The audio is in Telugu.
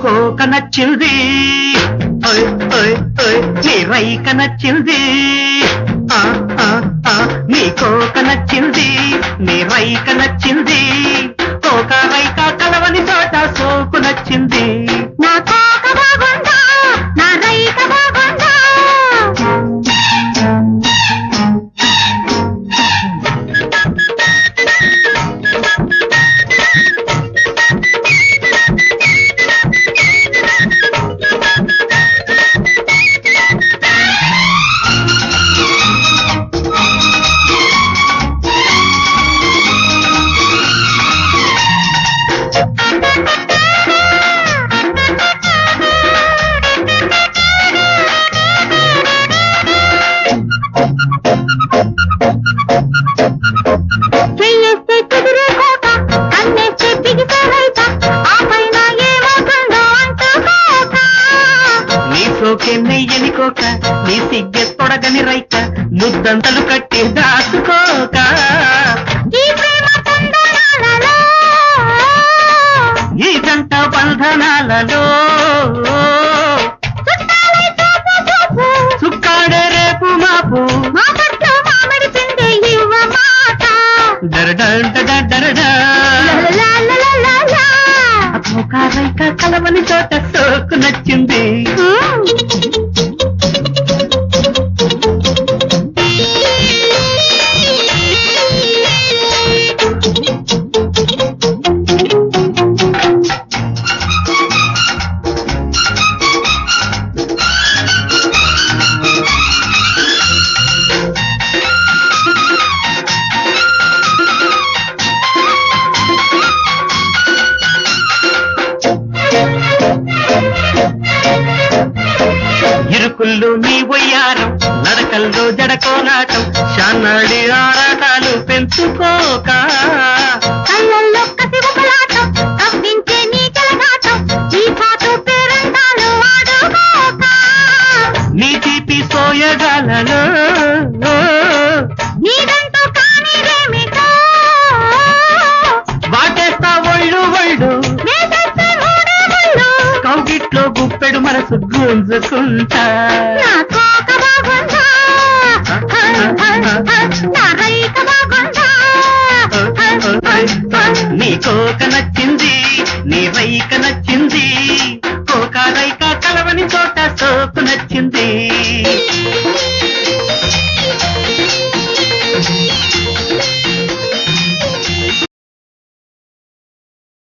కోక నచ్చింది నీ రైక నచ్చింది నీ కోక నచ్చింది నీ రైక నచ్చింది కోక రైక కలవని చోట సోకు నచ్చింది నా కోక బాగుందా నా రైక బాగుందా నెయ్యని కోక నీ సిగ్గె తొడగని రైక ముద్దంతలు కట్టి దాచుకోక ఈ జంట బంధనాలలో సుక్కాడే రేపు మాపు రైక కలవని చోట సోకు నచ్చింది ఇరుకుల్లో నీ వయ్యారం నడకల్లో జడకోలాటం శానాడి ఆరాటాలు పెంచుకోక కళ్ళల్లో కసిబుకలాటం కవ్వించే నీ కలగాటం ఈ పాటు పేరంటాలు ఆడుకోక నీ తీపి సోయగాలలో నీదంటూ కానిదేమిటో వాటేస్తా ఒళ్ళు ఒళ్ళు వేసేస్తే మూడే ముళ్ళు కౌగిట్లో గుప్పెడు మనసు గుంజుకుంటా నా కోక బాగుందా నా రైక బాగుందా నీ కోక నచ్చింది నీ రైక నచ్చింది కోక రైక కలవని చోట సోకు నచ్చింది